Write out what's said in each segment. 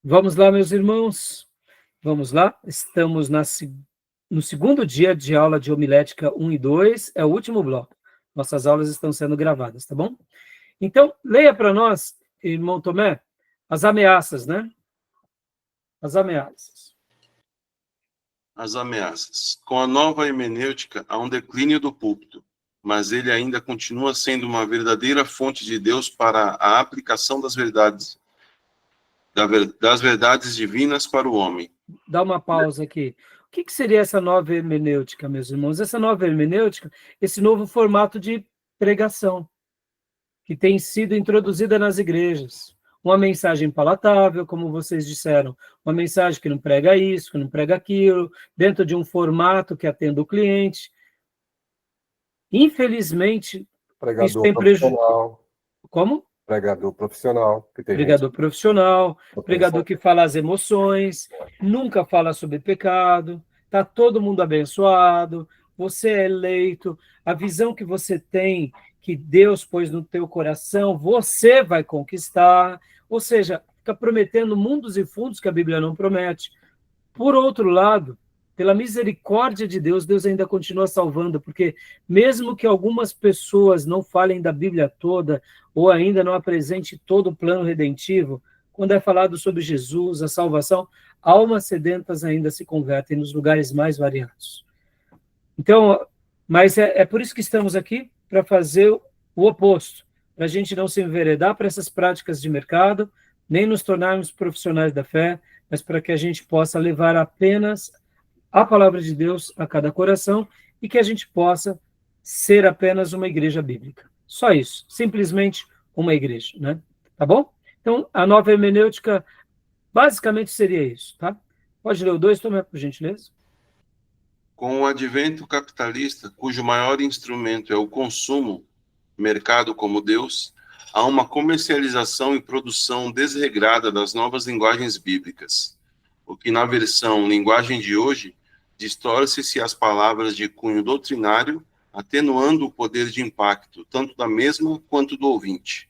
Vamos lá, meus irmãos. Vamos lá. Estamos no segundo dia de aula de homilética 1 e 2. É o último bloco. Nossas aulas estão sendo gravadas, tá bom? Então, leia para nós, irmão Tomé, as ameaças, né? As ameaças. As ameaças. Com a nova hermenêutica, há um declínio do púlpito, mas ele ainda continua sendo uma verdadeira fonte de Deus para a aplicação das verdades divinas para o homem. Dá uma pausa aqui. O que seria essa nova hermenêutica, meus irmãos? Essa nova hermenêutica, esse novo formato de pregação que tem sido introduzida nas igrejas. Uma mensagem palatável, como vocês disseram, uma mensagem que não prega isso, que não prega aquilo, dentro de um formato que atenda o cliente. Infelizmente, isso tem prejudicado. Como? Pregador profissional. Pregador profissional, pregador que fala as emoções, nunca fala sobre pecado, está todo mundo abençoado, você é eleito, a visão que você tem, que Deus pôs no teu coração, você vai conquistar, ou seja, fica prometendo mundos e fundos que a Bíblia não promete. Por outro lado, pela misericórdia de Deus, Deus ainda continua salvando, porque mesmo que algumas pessoas não falem da Bíblia toda, ou ainda não apresente todo o plano redentivo, quando é falado sobre Jesus, a salvação, almas sedentas ainda se convertem nos lugares mais variados. Então, mas é por isso que estamos aqui, para fazer o oposto, para a gente não se enveredar para essas práticas de mercado, nem nos tornarmos profissionais da fé, mas para que a gente possa levar apenas a palavra de Deus a cada coração e que a gente possa ser apenas uma igreja bíblica. Só isso, simplesmente uma igreja, né? Tá bom? Então, a nova hermenêutica basicamente seria isso, tá? Pode ler o 2, Tomé, por gentileza. Com o advento capitalista, cujo maior instrumento é o consumo, mercado como Deus, há uma comercialização e produção desregrada das novas linguagens bíblicas, o que na versão linguagem de hoje distorce-se as palavras de cunho doutrinário, atenuando o poder de impacto, tanto da mesma quanto do ouvinte.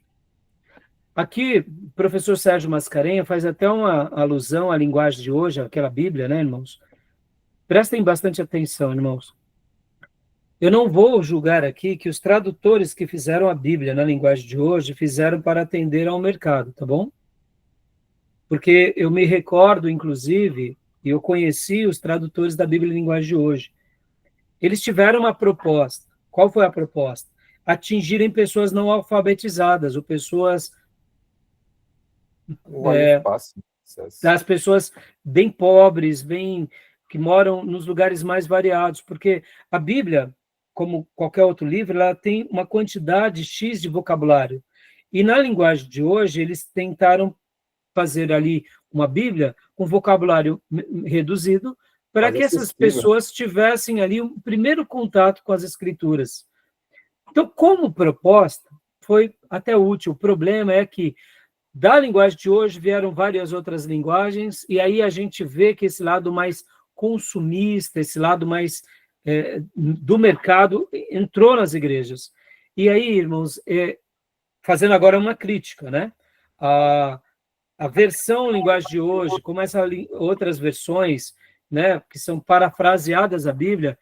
Aqui, o professor Sérgio Mascarenha faz até uma alusão à linguagem de hoje, aquela Bíblia, né, irmãos? Prestem bastante atenção, irmãos. Eu não vou julgar aqui que os tradutores que fizeram a Bíblia na linguagem de hoje fizeram para atender ao mercado, tá bom? Porque eu me recordo, inclusive, e eu conheci os tradutores da Bíblia em linguagem de hoje. Eles tiveram uma proposta. Qual foi a proposta? Atingirem pessoas não alfabetizadas, ou pessoas... das pessoas bem pobres, que moram nos lugares mais variados, porque a Bíblia, como qualquer outro livro, ela tem uma quantidade X de vocabulário. E na linguagem de hoje, eles tentaram fazer ali uma Bíblia com vocabulário reduzido, para que essas pessoas tivessem ali um primeiro contato com as Escrituras. Então, como proposta, foi até útil. O problema é que da linguagem de hoje vieram várias outras linguagens, e aí a gente vê que esse lado mais consumista, esse lado mais do mercado, entrou nas igrejas. E aí, irmãos, fazendo agora uma crítica, né? A versão linguagem de hoje, como essas outras versões, né, que são parafraseadas a Bíblia,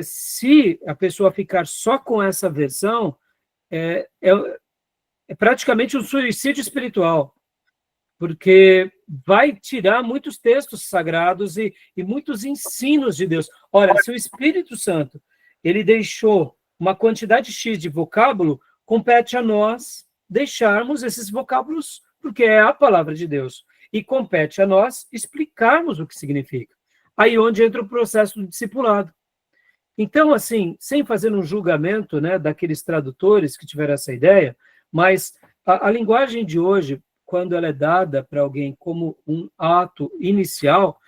se a pessoa ficar só com essa versão, é praticamente um suicídio espiritual, porque vai tirar muitos textos sagrados e muitos ensinos de Deus. Olha, se o Espírito Santo ele deixou uma quantidade X de vocábulo, compete a nós deixarmos esses vocábulos, porque é a palavra de Deus, e compete a nós explicarmos o que significa. Aí onde entra o processo do discipulado. Então, assim, sem fazer um julgamento, né, daqueles tradutores que tiveram essa ideia, mas a linguagem de hoje, quando ela é dada para alguém como um ato inicial,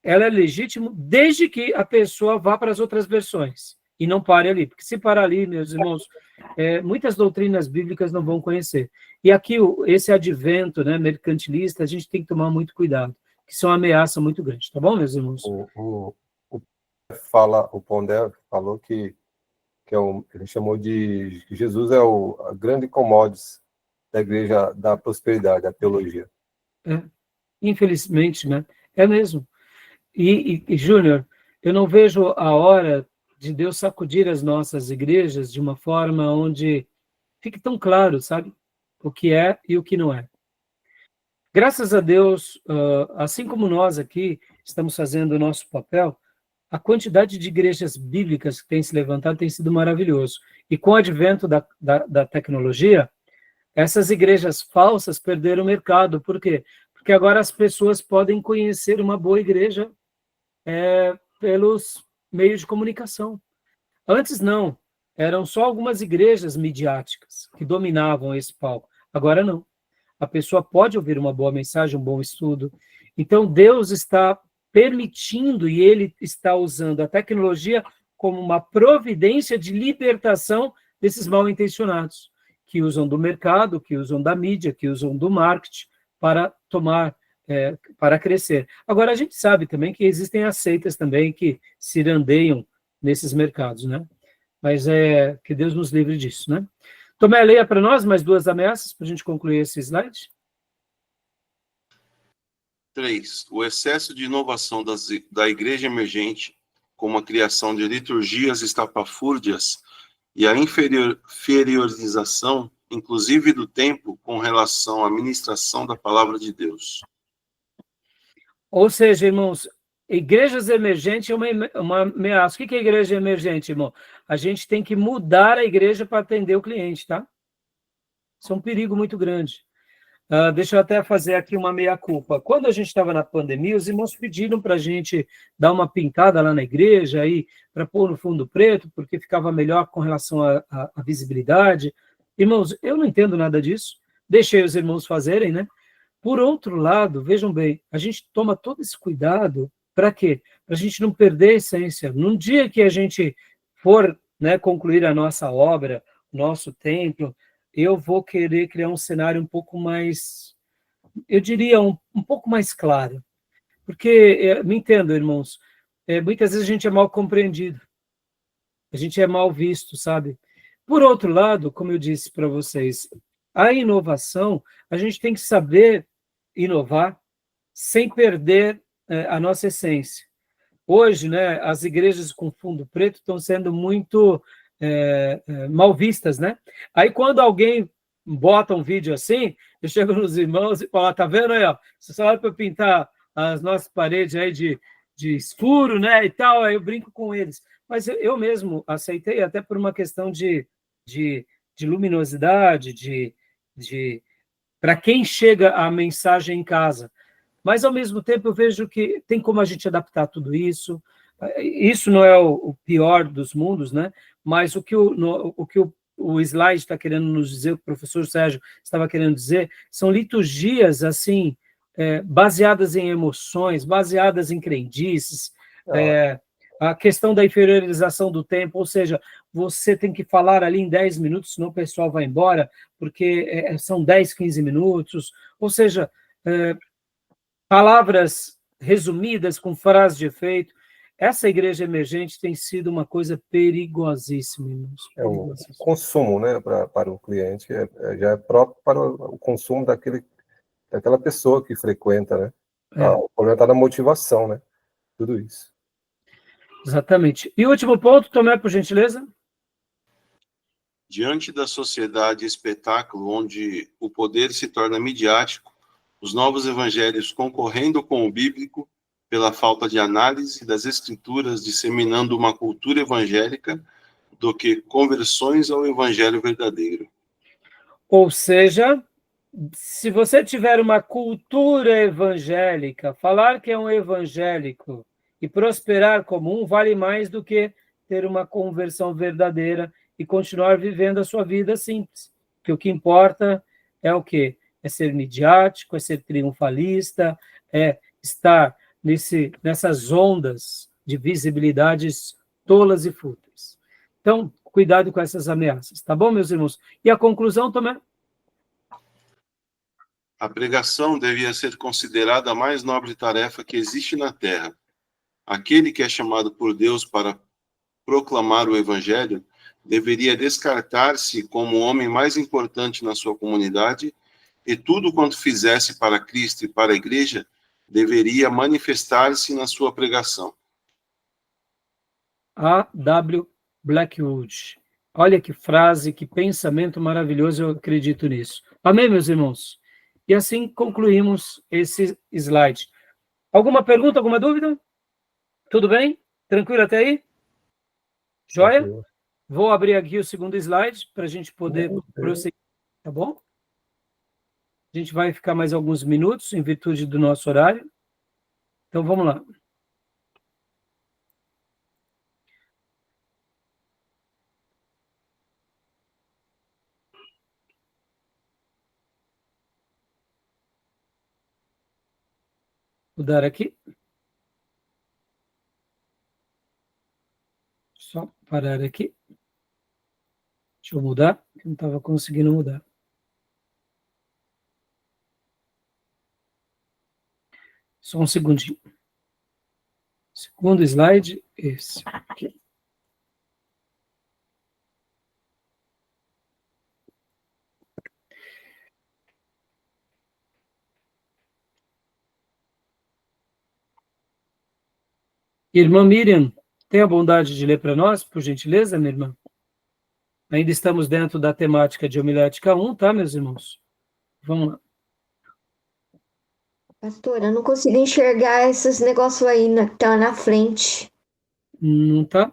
ela é legítima desde que a pessoa vá para as outras versões e não pare ali, porque se parar ali, meus irmãos, muitas doutrinas bíblicas não vão conhecer. E aqui, esse advento, né, mercantilista, a gente tem que tomar muito cuidado, que isso é uma ameaça muito grande, tá bom, meus irmãos? O Pondé falou que ele chamou de Jesus é a grande commodities da igreja da prosperidade, da teologia. Infelizmente, né? É mesmo. E Júnior, eu não vejo a hora de Deus sacudir as nossas igrejas de uma forma onde fique tão claro, sabe? O que é e o que não é. Graças a Deus, assim como nós aqui estamos fazendo o nosso papel, a quantidade de igrejas bíblicas que tem se levantado tem sido maravilhoso. E com o advento da tecnologia, essas igrejas falsas perderam o mercado. Por quê? Porque agora as pessoas podem conhecer uma boa igreja pelos meios de comunicação. Antes não, eram só algumas igrejas midiáticas que dominavam esse palco. Agora não. A pessoa pode ouvir uma boa mensagem, um bom estudo. Então Deus está permitindo e Ele está usando a tecnologia como uma providência de libertação desses mal-intencionados, que usam do mercado, que usam da mídia, que usam do marketing para para crescer. Agora, a gente sabe também que existem as seitas também que se randeiam nesses mercados, né? Mas que Deus nos livre disso, né? Tomé, leia para nós mais 2 ameaças para a gente concluir esse slide. 3. O excesso de inovação da igreja emergente, como a criação de liturgias estapafúrdias e a inferiorização, inclusive do tempo, com relação à ministração da palavra de Deus. Ou seja, irmãos, igrejas emergentes é uma ameaça. O que é igreja emergente, irmão? A gente tem que mudar a igreja para atender o cliente, tá? Isso é um perigo muito grande. Deixa eu até fazer aqui uma meia-culpa. Quando a gente estava na pandemia, os irmãos pediram para a gente dar uma pintada lá na igreja, para pôr no fundo preto, porque ficava melhor com relação à visibilidade. Irmãos, eu não entendo nada disso. Deixei os irmãos fazerem, né? Por outro lado, vejam bem, a gente toma todo esse cuidado para quê? Para a gente não perder a essência. Num dia que a gente for, né, concluir a nossa obra, nosso templo, eu vou querer criar um cenário um pouco mais, eu diria, um pouco mais claro. Porque, me entendo, irmãos, muitas vezes a gente é mal compreendido, a gente é mal visto, sabe? Por outro lado, como eu disse para vocês, a inovação, a gente tem que saber inovar sem perder a nossa essência. Hoje, né, as igrejas com fundo preto estão sendo muito mal vistas, né? Aí quando alguém bota um vídeo assim, eu chego nos irmãos e falo, tá vendo aí, ó, você só vai para pintar as nossas paredes aí de escuro, né, e tal, aí eu brinco com eles. Mas eu mesmo aceitei até por uma questão de luminosidade, para quem chega a mensagem em casa. Mas, ao mesmo tempo, eu vejo que tem como a gente adaptar tudo isso. Isso não é o pior dos mundos, né? Mas o que o slide está querendo nos dizer, o professor Sérgio estava querendo dizer, são liturgias, assim, baseadas em emoções, baseadas em crendices, a questão da inferiorização do tempo, ou seja, você tem que falar ali em 10 minutos, senão o pessoal vai embora, porque são 10, 15 minutos, ou seja, palavras resumidas com frases de efeito. Essa igreja emergente tem sido uma coisa perigosíssima, irmãos. O consumo, né, para o cliente já é próprio para o consumo daquela pessoa que frequenta, né? O problema está na motivação, né? Tudo isso. Exatamente. E o último ponto, Tomé, por gentileza. Diante da sociedade espetáculo, onde o poder se torna midiático, os novos evangelhos concorrendo com o bíblico pela falta de análise das escrituras, disseminando uma cultura evangélica do que conversões ao evangelho verdadeiro. Ou seja, se você tiver uma cultura evangélica, falar que é um evangélico e prosperar como um vale mais do que ter uma conversão verdadeira e continuar vivendo a sua vida simples. Porque o que importa é o quê? É ser midiático, é ser triunfalista, é estar nessas ondas de visibilidades tolas e fúteis. Então, cuidado com essas ameaças, tá bom, meus irmãos? E a conclusão também? A pregação devia ser considerada a mais nobre tarefa que existe na terra. Aquele que é chamado por Deus para proclamar o evangelho deveria descartar-se como o homem mais importante na sua comunidade e tudo quanto fizesse para Cristo e para a igreja deveria manifestar-se na sua pregação. A.W. Blackwood. Olha que frase, que pensamento maravilhoso, eu acredito nisso. Amém, meus irmãos? E assim concluímos esse slide. Alguma pergunta, alguma dúvida? Tudo bem? Tranquilo até aí? Joia? Tranquilo. Vou abrir aqui o segundo slide para a gente poder prosseguir, tá bom? A gente vai ficar mais alguns minutos em virtude do nosso horário. Então, vamos lá. Mudar aqui. Só parar aqui. Deixa eu mudar, que não estava conseguindo mudar. Só um segundinho. Segundo slide, esse aqui. Irmã Miriam, tem a bondade de ler para nós, por gentileza, minha irmã? Ainda estamos dentro da temática de homilética 1, tá, meus irmãos? Vamos lá. Pastor, eu não consigo enxergar esses negócios aí que tá na frente. Não tá?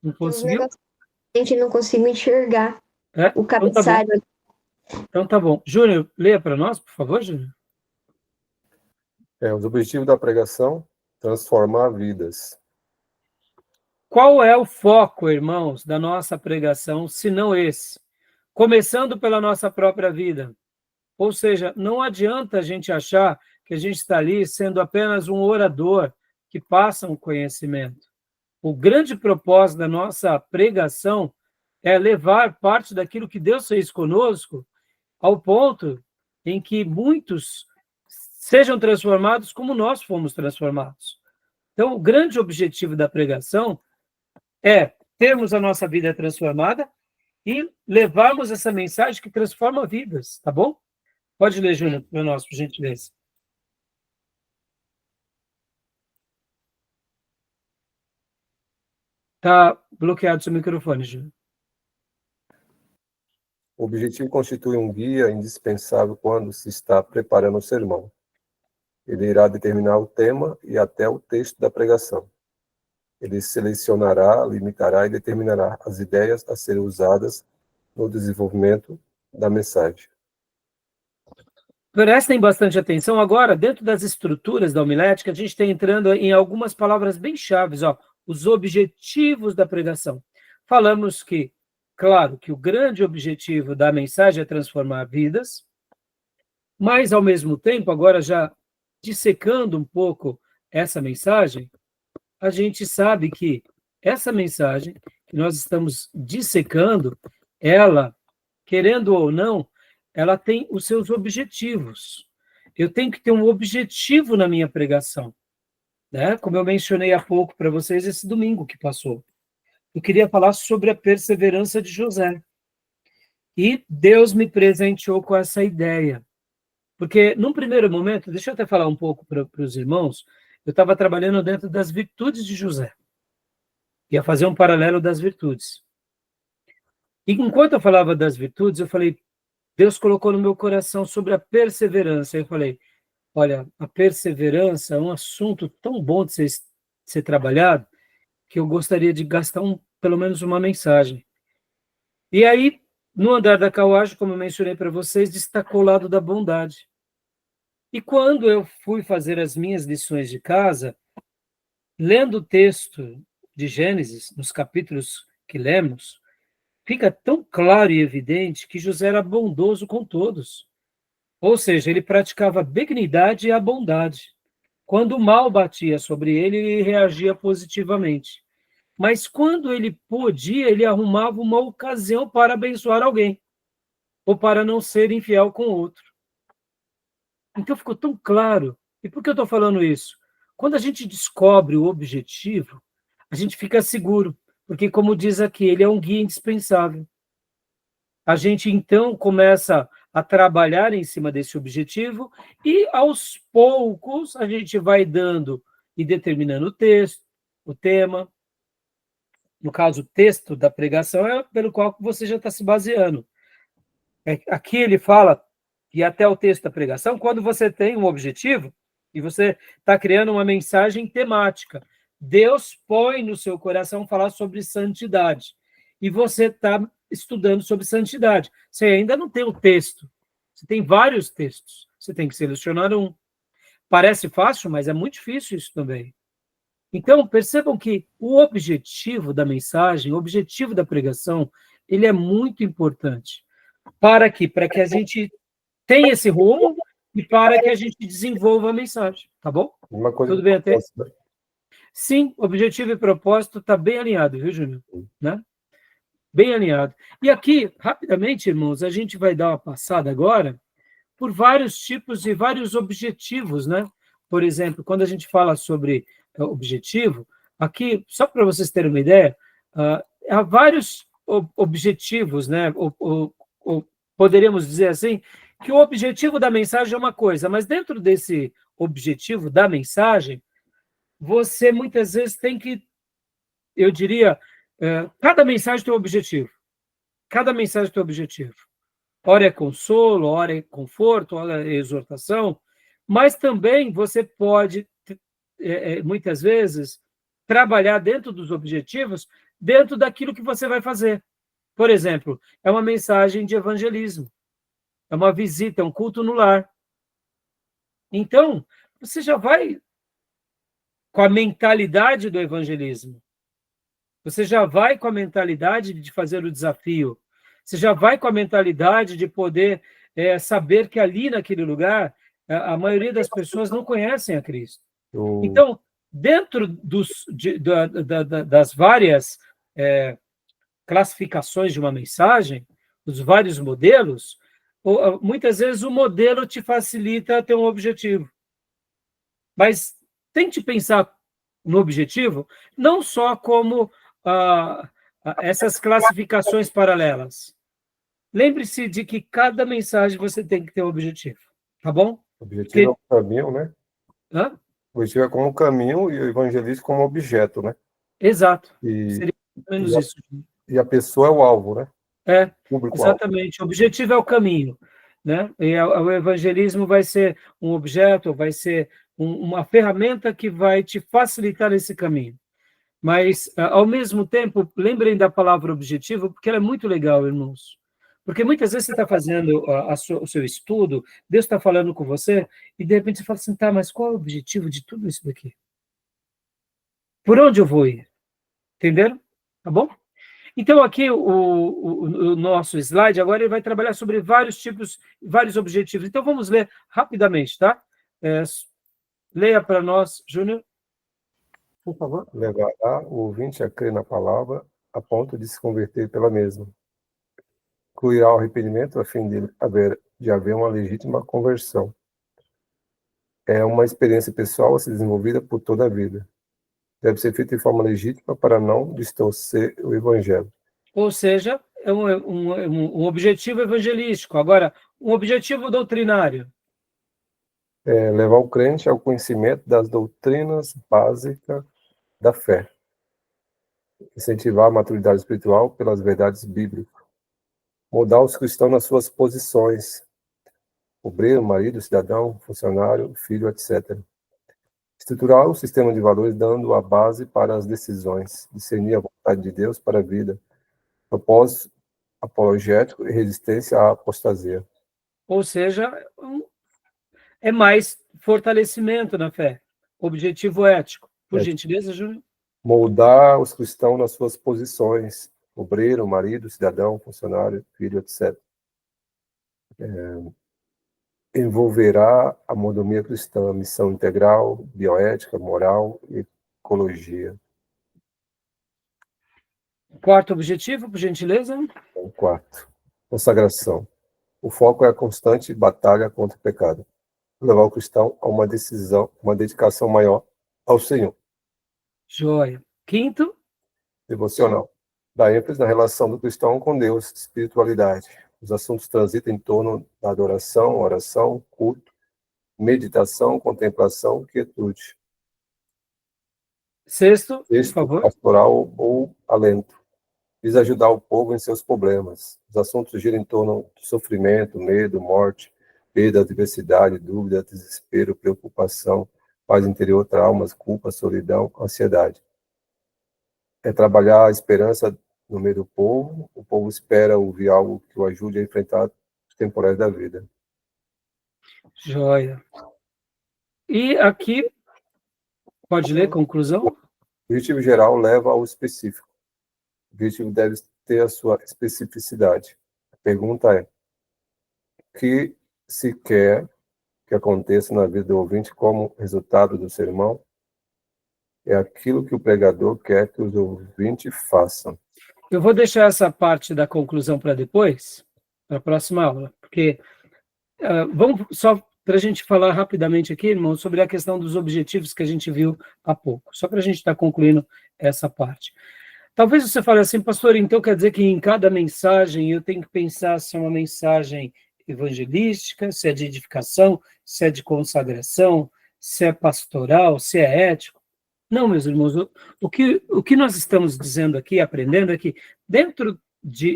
Não Os conseguiu? negócios na frente, não consigo enxergar. É? O Então tá bom. cabeçalho. Então tá bom. Júnior, leia para nós, por favor, Júnior. Os objetivos da pregação: transformar vidas. Qual é o foco, irmãos, da nossa pregação, se não esse? Começando pela nossa própria vida. Ou seja, não adianta a gente achar que a gente está ali sendo apenas um orador que passa um conhecimento. O grande propósito da nossa pregação é levar parte daquilo que Deus fez conosco ao ponto em que muitos sejam transformados como nós fomos transformados. Então, o grande objetivo da pregação é termos a nossa vida transformada e levarmos essa mensagem que transforma vidas, tá bom? Pode ler, Júnior, para nós, por gentileza. Está bloqueado seu microfone, Júnior. O objetivo constitui um guia indispensável quando se está preparando o sermão. Ele irá determinar o tema e até o texto da pregação. Ele selecionará, limitará e determinará as ideias a serem usadas no desenvolvimento da mensagem. Prestem bastante atenção agora, dentro das estruturas da homilética, a gente está entrando em algumas palavras bem chaves, os objetivos da pregação. Falamos que, claro, que o grande objetivo da mensagem é transformar vidas, mas, ao mesmo tempo, agora já dissecando um pouco essa mensagem, a gente sabe que essa mensagem que nós estamos dissecando, ela, querendo ou não, ela tem os seus objetivos. Eu tenho que ter um objetivo na minha pregação, né? Como eu mencionei há pouco para vocês esse domingo que passou. Eu queria falar sobre a perseverança de José. E Deus me presenteou com essa ideia. Porque, num primeiro momento, deixa eu até falar um pouco para os irmãos, eu estava trabalhando dentro das virtudes de José. Ia fazer um paralelo das virtudes. E enquanto eu falava das virtudes, eu falei, Deus colocou no meu coração sobre a perseverança. Eu falei, olha, a perseverança é um assunto tão bom de ser trabalhado, que eu gostaria de gastar pelo menos uma mensagem. E aí, no andar da carruagem, como eu mencionei para vocês, destacou o lado da bondade. E quando eu fui fazer as minhas lições de casa, lendo o texto de Gênesis, nos capítulos que lemos, fica tão claro e evidente que José era bondoso com todos. Ou seja, ele praticava a benignidade e a bondade. Quando o mal batia sobre ele, ele reagia positivamente. Mas quando ele podia, ele arrumava uma ocasião para abençoar alguém, ou para não ser infiel com o outro. Então ficou tão claro. E por que eu estou falando isso? Quando a gente descobre o objetivo, a gente fica seguro, porque, como diz aqui, ele é um guia indispensável. A gente, então, começa a trabalhar em cima desse objetivo e, aos poucos, a gente vai dando e determinando o texto, o tema. No caso, o texto da pregação é pelo qual você já está se baseando. Aqui ele fala que até o texto da pregação, quando você tem um objetivo e você está criando uma mensagem temática, Deus põe no seu coração falar sobre santidade. E você está estudando sobre santidade. Você ainda não tem o texto. Você tem vários textos. Você tem que selecionar um. Parece fácil, mas é muito difícil isso também. Então, percebam que o objetivo da mensagem, o objetivo da pregação, ele é muito importante. Para que a gente tenha esse rumo e para que a gente desenvolva a mensagem, tá bom? Uma coisa Tudo bem até? né? Sim, objetivo e propósito está bem alinhado, viu, Júnior? Né? Bem alinhado. E aqui, rapidamente, irmãos, a gente vai dar uma passada agora por vários tipos e vários objetivos, né? Por exemplo, quando a gente fala sobre objetivo, aqui, só para vocês terem uma ideia, há vários objetivos, né? Poderíamos dizer assim, que o objetivo da mensagem é uma coisa, mas dentro desse objetivo da mensagem, você muitas vezes tem que, eu diria, cada mensagem tem um objetivo. Cada mensagem tem um objetivo. Ora é consolo, ora é conforto, ora é exortação, mas também você pode, muitas vezes, trabalhar dentro dos objetivos, dentro daquilo que você vai fazer. Por exemplo, é uma mensagem de evangelismo, é uma visita, é um culto no lar. Então, você já vai com a mentalidade do evangelismo. Você já vai com a mentalidade de fazer o desafio. Você já vai com a mentalidade de poder saber que ali naquele lugar a maioria das pessoas não conhecem a Cristo. Então, dentro das várias classificações de uma mensagem, os vários modelos, muitas vezes o modelo te facilita ter um objetivo. Mas tente pensar no objetivo não só como essas classificações paralelas. Lembre-se de que cada mensagem você tem que ter um objetivo, tá bom? O objetivo é o caminho, né? Hã? O objetivo é como um caminho e o evangelismo como objeto, né? Exato. E, seria menos isso. E a pessoa é o alvo, né? Exatamente. O objetivo é o caminho, né? E o evangelismo vai ser um objeto, vai ser uma ferramenta que vai te facilitar esse caminho. Mas, ao mesmo tempo, lembrem da palavra objetivo, porque ela é muito legal, irmãos. Porque muitas vezes você está fazendo o seu estudo, Deus está falando com você, e de repente você fala assim, tá, mas qual é o objetivo de tudo isso daqui? Por onde eu vou ir? Entenderam? Tá bom? Então, aqui, o nosso slide, agora ele vai trabalhar sobre vários tipos, vários objetivos. Então, vamos ler rapidamente, tá? Leia para nós, Júnior. Por favor. Levará o ouvinte a crer na palavra a ponto de se converter pela mesma. Incluirá o arrependimento a fim de haver uma legítima conversão. É uma experiência pessoal a ser desenvolvida por toda a vida. Deve ser feita de forma legítima para não distorcer o evangelho. Ou seja, é um objetivo evangelístico. Agora, um objetivo doutrinário. Levar o crente ao conhecimento das doutrinas básicas da fé. Incentivar a maturidade espiritual pelas verdades bíblicas. Mudar os cristãos nas suas posições. Obreiro, marido, cidadão, funcionário, filho, etc. Estruturar o sistema de valores dando a base para as decisões. Discernir a vontade de Deus para a vida. Propósito apologético e resistência à apostasia. Ou seja, é mais fortalecimento na fé. Objetivo ético. Por gentileza, Júnior. Moldar os cristãos nas suas posições. Obreiro, marido, cidadão, funcionário, filho, etc. Envolverá a mordomia cristã, missão integral, bioética, moral e ecologia. Quarto objetivo, por gentileza. Quarto, consagração. O foco é a constante batalha contra o pecado. Levar o cristão a uma dedicação maior ao Senhor. Joia. Quinto, devocional. Dá ênfase na relação do cristão com Deus, espiritualidade. Os assuntos transitam em torno da adoração, oração, culto, meditação, contemplação, quietude. Sexto, por Texto favor. pastoral ou alento. Visa ajudar o povo em seus problemas. Os assuntos giram em torno do sofrimento, medo, morte, perda, adversidade, dúvida, desespero, preocupação, paz interior, traumas, culpa, solidão, ansiedade. É trabalhar a esperança no meio do povo. O povo espera ouvir algo que o ajude a enfrentar os temporais da vida. Joia. E aqui, pode ler conclusão? O objetivo geral leva ao específico. O objetivo deve ter a sua especificidade. A pergunta é: o que se quer que aconteça na vida do ouvinte como resultado do sermão? É aquilo que o pregador quer que os ouvintes façam. Eu vou deixar essa parte da conclusão para depois, para a próxima aula, porque vamos só para a gente falar rapidamente aqui, irmão, sobre a questão dos objetivos que a gente viu há pouco, só para a gente estar concluindo essa parte. Talvez você fale assim, pastor, então quer dizer que em cada mensagem eu tenho que pensar se é uma mensagem evangelística, se é de edificação, se é de consagração, se é pastoral, se é ético. Não, meus irmãos, o que nós estamos dizendo aqui, aprendendo, é que dentro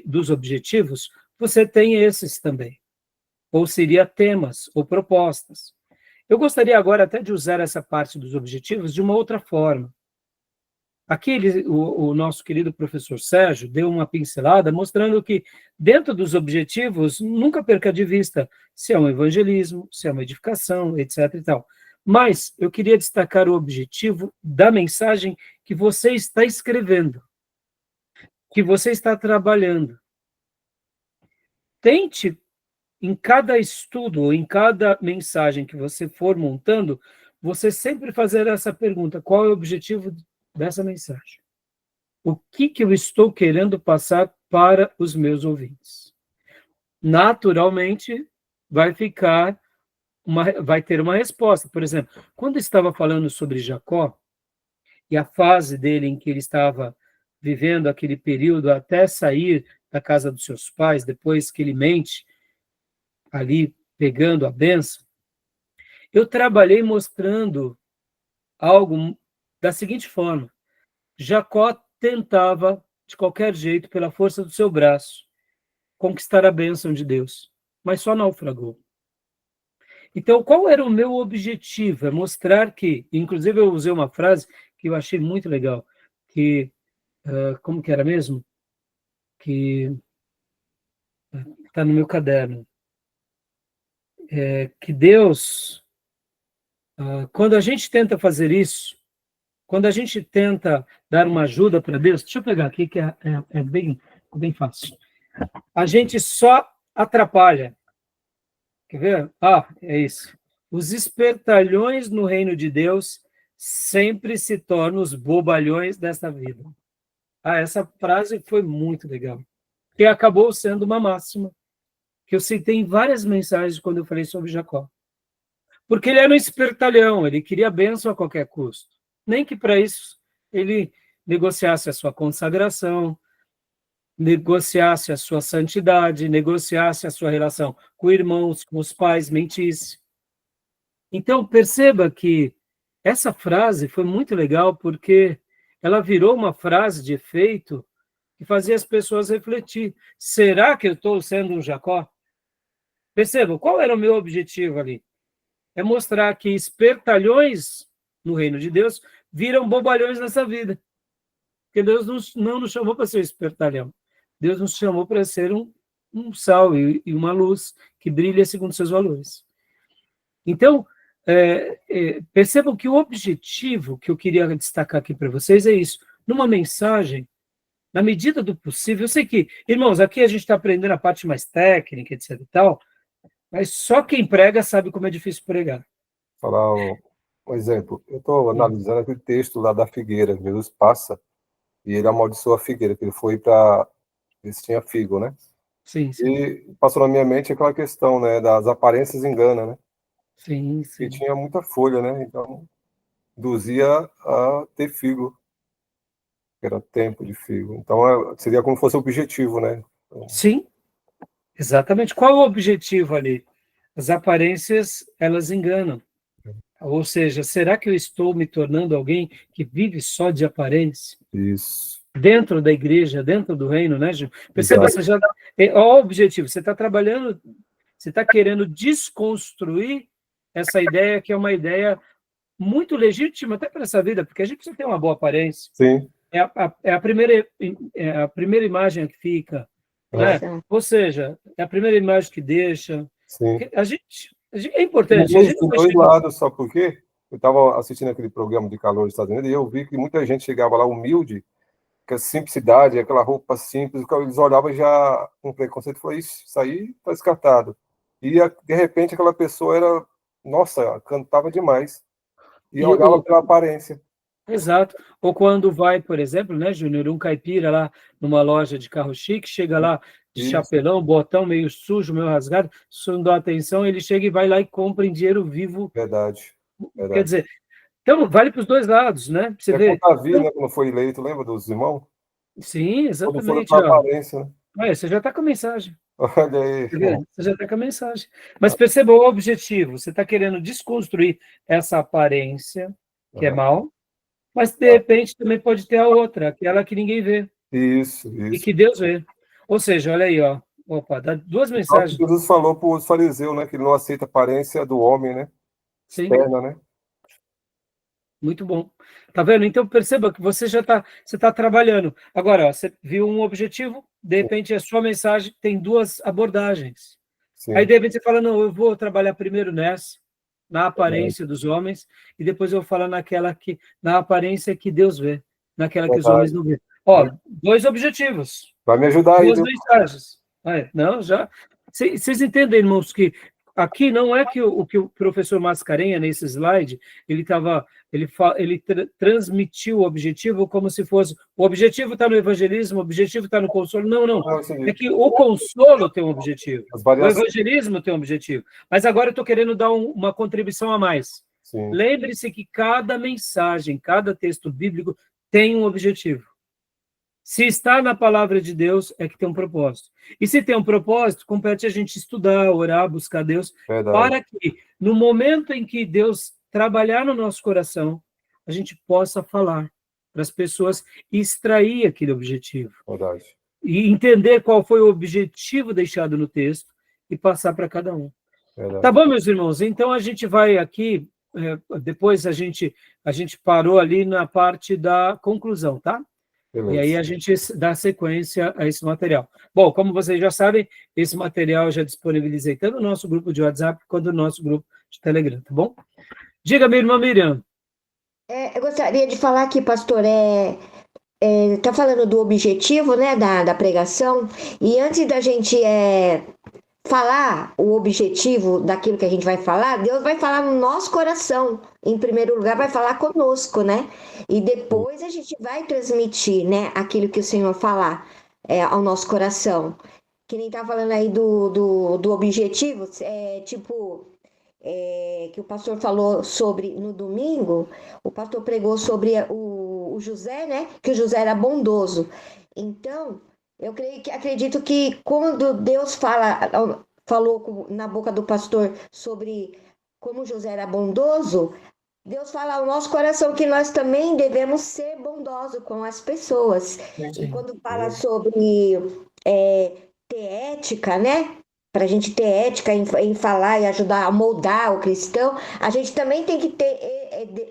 dos objetivos, você tem esses também, ou seria temas ou propostas. Eu gostaria agora até de usar essa parte dos objetivos de uma outra forma. Aqui o nosso querido professor Sérgio deu uma pincelada mostrando que dentro dos objetivos, nunca perca de vista se é um evangelismo, se é uma edificação, etc. e tal. Mas eu queria destacar o objetivo da mensagem que você está escrevendo, que você está trabalhando. Tente, em cada estudo, ou em cada mensagem que você for montando, você sempre fazer essa pergunta: qual é o objetivo dessa mensagem? O que eu estou querendo passar para os meus ouvintes? Naturalmente, vai ter uma resposta. Por exemplo, quando estava falando sobre Jacó, e a fase dele em que ele estava vivendo aquele período até sair da casa dos seus pais, depois que ele mente, ali pegando a bênção, eu trabalhei mostrando algo da seguinte forma: Jacó tentava, de qualquer jeito, pela força do seu braço, conquistar a bênção de Deus, mas só naufragou. Então, qual era o meu objetivo? É mostrar que, inclusive eu usei uma frase que eu achei muito legal, que, como que era mesmo? Que está no meu caderno. Que Deus, quando a gente tenta fazer isso, quando a gente tenta dar uma ajuda para Deus, deixa eu pegar aqui que é bem fácil. A gente só atrapalha. Quer ver? É isso. Os espertalhões no reino de Deus sempre se tornam os bobalhões desta vida. Essa frase foi muito legal, que acabou sendo uma máxima que eu citei em várias mensagens quando eu falei sobre Jacó. Porque ele era um espertalhão, ele queria bênção a qualquer custo. Nem que para isso ele negociasse a sua consagração, negociasse a sua santidade, negociasse a sua relação com irmãos, com os pais, mentisse. Então, perceba que essa frase foi muito legal porque ela virou uma frase de efeito que fazia as pessoas refletir. Será que eu estou sendo um Jacó? Perceba, qual era o meu objetivo ali? É mostrar que espertalhões no reino de Deus viram bobalhões nessa vida. Porque Deus não nos chamou para ser espertalhão. Deus nos chamou para ser um sal e uma luz que brilha segundo seus valores. Então, percebam que o objetivo que eu queria destacar aqui para vocês é isso. Numa mensagem, na medida do possível, eu sei que, irmãos, aqui a gente está aprendendo a parte mais técnica, etc e tal, mas só quem prega sabe como é difícil pregar. Vou falar um exemplo. Eu estou analisando aquele texto lá da figueira. Jesus passa e ele amaldiçoa a figueira, que ele foi para ver se tinha figo, né? Sim. E passou na minha mente aquela questão, né, das aparências engana, né? Sim. E tinha muita folha, né? Então, induzia a ter figo, que era tempo de figo. Então, seria como se fosse objetivo, né? Sim. Exatamente. Qual o objetivo ali? As aparências, elas enganam. Ou seja, será que eu estou me tornando alguém que vive só de aparência? Isso. Dentro da igreja, dentro do reino, né, Gil? Perceba, você já... Olha o objetivo, você está trabalhando, você está querendo desconstruir essa ideia, que é uma ideia muito legítima até para essa vida, porque a gente precisa ter uma boa aparência. Sim. É a primeira imagem que fica, né? Ou seja, é a primeira imagem que deixa. Sim. É importante. Tem dois lados, só porque eu estava assistindo aquele programa de calor dos Estados Unidos e eu vi que muita gente chegava lá humilde, com a simplicidade, aquela roupa simples, eles olhavam já com preconceito e falavam, isso aí está descartado. E de repente aquela pessoa era, nossa, cantava demais. E olhava pela aparência. Exato. Ou quando vai, por exemplo, né, Júnior, um caipira lá numa loja de carro chique, chega lá de chapelão, botão meio sujo, meio rasgado, se não dá atenção, ele chega e vai lá e compra em dinheiro vivo. Verdade. Quer dizer, então vale para os dois lados, né? Você vê. Davi, né, quando foi eleito, lembra dos irmãos? Sim, exatamente. Quando foram aparência, né? Olha, você já está com a mensagem. Olha aí. Você já está com a mensagem. Mas perceba o objetivo. Você está querendo desconstruir essa aparência, que é mal, mas de repente também pode ter a outra, aquela que ninguém vê. Isso. E que Deus vê. Ou seja, olha aí, ó. Opa, dá duas mensagens. Jesus falou para os fariseus, né, que ele não aceita a aparência do homem, né? Sim. Externa, né? Muito bom. Tá vendo? Então perceba que você já está trabalhando. Agora, ó, você viu um objetivo, de repente a sua mensagem tem duas abordagens. Sim. Aí de repente você fala, não, eu vou trabalhar primeiro nessa, na aparência dos homens, e depois eu vou falar na aparência que Deus vê, naquela que os homens não vê. Ó, dois objetivos. Vai me ajudar aí. Duas mensagens. Não, já. Vocês entendem, irmãos, que aqui não é que o professor Mascarenha, nesse slide, ele transmitiu o objetivo como se fosse, o objetivo está no evangelismo, o objetivo está no consolo. Não. É que o consolo tem um objetivo, o evangelismo tem um objetivo. Mas agora eu estou querendo dar uma contribuição a mais. Lembre-se que cada mensagem, cada texto bíblico tem um objetivo. Se está na palavra de Deus, é que tem um propósito. E se tem um propósito, compete a gente estudar, orar, buscar Deus, para que, no momento em que Deus trabalhar no nosso coração, a gente possa falar para as pessoas e extrair aquele objetivo. Verdade. E entender qual foi o objetivo deixado no texto e passar para cada um. Verdade. Tá bom, meus irmãos? Então, a gente vai aqui, depois a gente parou ali na parte da conclusão, tá? Beleza. E aí a gente dá sequência a esse material. Bom, como vocês já sabem, esse material eu já disponibilizei tanto no nosso grupo de WhatsApp quanto no nosso grupo de Telegram, tá bom? Diga, minha irmã Miriam. Eu gostaria de falar aqui, pastor, tá falando do objetivo, né, da pregação, e antes da gente falar o objetivo daquilo que a gente vai falar, Deus vai falar no nosso coração. Em primeiro lugar, vai falar conosco, né? E depois a gente vai transmitir, né, aquilo que o Senhor falar ao nosso coração. Que nem tá falando aí do objetivo, que o pastor falou sobre no domingo, o pastor pregou sobre o José, né? Que o José era bondoso. Então, eu acredito que quando Deus falou na boca do pastor sobre como José era bondoso, Deus fala ao nosso coração que nós também devemos ser bondosos com as pessoas. Sim. E quando fala sobre ter ética, né? Para a gente ter ética em falar e ajudar a moldar o cristão, a gente também tem que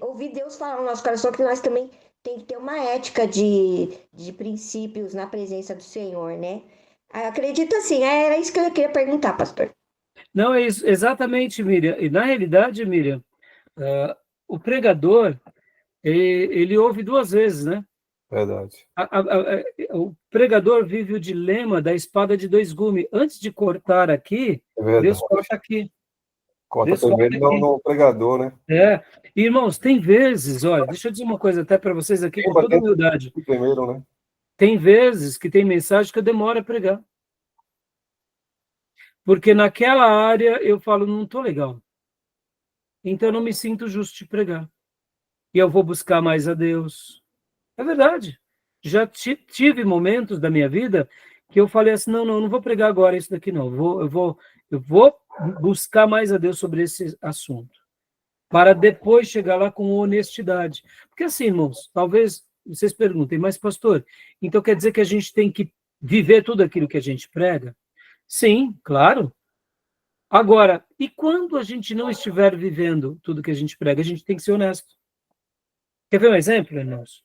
ouvir Deus falar no nosso coração que nós também tem que ter uma ética de princípios na presença do Senhor, né? Eu acredito assim, era isso que eu queria perguntar, pastor. Não, é isso, exatamente, Miriam. E na realidade, Miriam, o pregador, ele ouve duas vezes, né? Verdade. O pregador vive o dilema da espada de dois gumes. Antes de cortar aqui, Deus corta aqui. Corta primeiro no pregador, né? Irmãos, tem vezes, olha, deixa eu dizer uma coisa até para vocês aqui, com toda humildade. Primeiro, né? Tem vezes que tem mensagem que eu demoro a pregar. Porque naquela área eu falo, não estou legal. Então eu não me sinto justo de pregar. E eu vou buscar mais a Deus. É verdade. Já tive momentos da minha vida que eu falei assim, não vou pregar agora isso daqui, não. Eu vou buscar mais a Deus sobre esse assunto, para depois chegar lá com honestidade. Porque assim, irmãos, talvez vocês perguntem, mas pastor, então quer dizer que a gente tem que viver tudo aquilo que a gente prega? Sim, claro. Agora, e quando a gente não estiver vivendo tudo que a gente prega, a gente tem que ser honesto. Quer ver um exemplo, irmãos?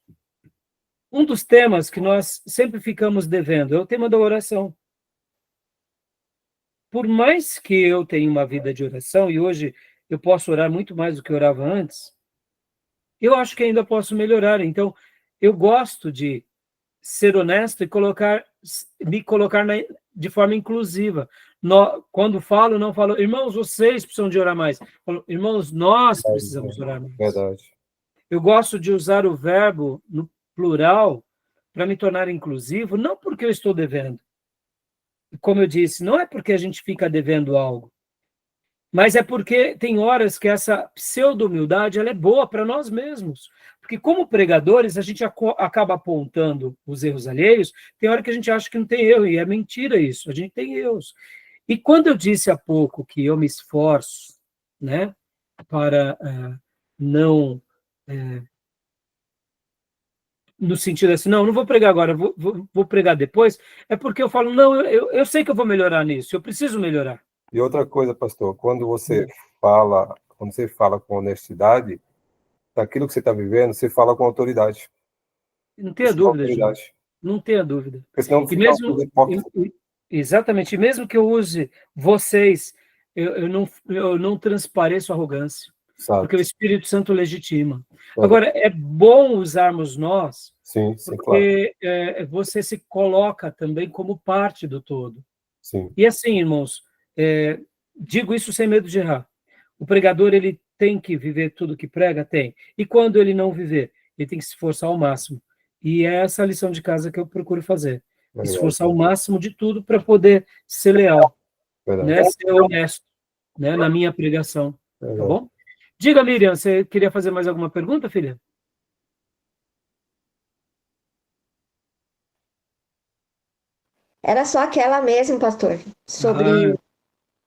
Um dos temas que nós sempre ficamos devendo é o tema da oração. Por mais que eu tenha uma vida de oração, e hoje eu posso orar muito mais do que eu orava antes, eu acho que ainda posso melhorar. Então, eu gosto de ser honesto e me colocar de forma inclusiva. Quando falo, não falo, irmãos, vocês precisam de orar mais. Falo, irmãos, nós precisamos orar mais. Verdade. Eu gosto de usar o verbo no plural para me tornar inclusivo, não porque eu estou devendo. Como eu disse, não é porque a gente fica devendo algo, mas é porque tem horas que essa pseudo-humildade ela é boa para nós mesmos. Porque como pregadores, a gente acaba apontando os erros alheios, tem hora que a gente acha que não tem erro, e é mentira isso, a gente tem erros. E quando eu disse há pouco que eu me esforço, né, para não... no sentido assim, não vou pregar agora, vou pregar depois, é porque eu falo, não, eu sei que eu vou melhorar nisso, eu preciso melhorar. E outra coisa, pastor, quando você fala com honestidade, daquilo que você está vivendo, você fala com autoridade. Não tenha dúvida, João. Não tenha dúvida. Porque senão e mesmo, exatamente, e mesmo que eu use vocês, eu não transpareço arrogância, porque o Espírito Santo legitima. Agora, é bom usarmos nós, sim, porque claro. Você se coloca também como parte do todo. Sim. E assim, irmãos, digo isso sem medo de errar. O pregador, ele tem que viver tudo que prega? Tem. E quando ele não viver? Ele tem que se esforçar ao máximo. E é essa a lição de casa que eu procuro fazer. Esforçar ao máximo de tudo para poder ser leal, né? Ser honesto, né? Na minha pregação. Tá bom? Diga, Miriam, você queria fazer mais alguma pergunta, filha? Era só aquela mesmo, pastor. Sobre...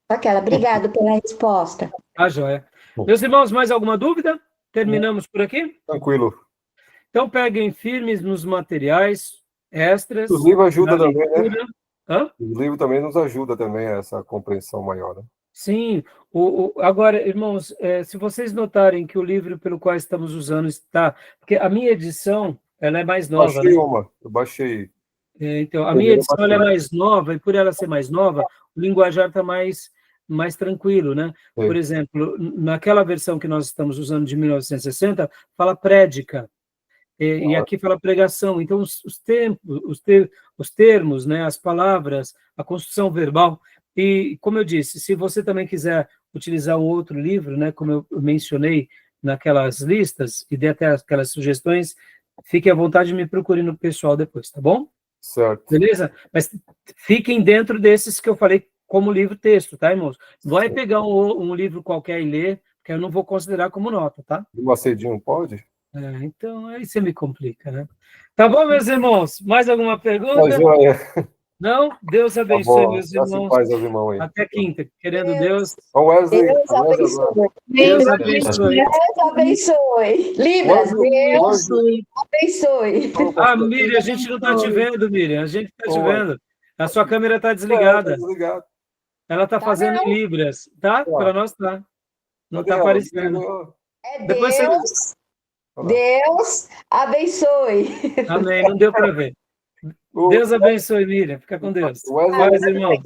aquela. Obrigado pela resposta. Joia. Meus irmãos, mais alguma dúvida? Terminamos por aqui? Tranquilo. Então, peguem firmes nos materiais extras. O livro ajuda também, né? Hã? O livro também nos ajuda também a essa compreensão maior, né? Sim. Agora, irmãos, se vocês notarem que o livro pelo qual estamos usando está... Porque a minha edição, ela é mais nova. Eu baixei. Então, a minha edição ela é mais nova, e por ela ser mais nova, o linguajar está mais tranquilo, né? Sim. Por exemplo, naquela versão que nós estamos usando de 1960, fala prédica, e aqui fala pregação. Então, os termos, né, as palavras, a construção verbal, e como eu disse, se você também quiser utilizar um outro livro, né, como eu mencionei naquelas listas, e dei até aquelas sugestões, fique à vontade de me procure no pessoal depois, tá bom? Certo. Beleza? Mas fiquem dentro desses que eu falei como livro-texto, tá, irmãos? Vai pegar um livro qualquer e ler, porque eu não vou considerar como nota, tá? O Macedinho pode? Então, aí você me complica, né? Tá bom, meus irmãos? Mais alguma pergunta? Não? Deus abençoe, meus irmãos. Paz aos irmãos aí. Até quinta, querendo Deus. Deus abençoe. Deus abençoe. Deus abençoe. Libras, Deus abençoe. Miriam, a gente não está te vendo, Miriam. A gente está te vendo. A sua câmera está desligada. Ela está fazendo em Libras, tá? Para nós tá. Não está aparecendo. Depois Deus abençoe. Amém. Não deu para ver. Deus abençoe, Miriam. Fica com Deus. Paz, irmãos.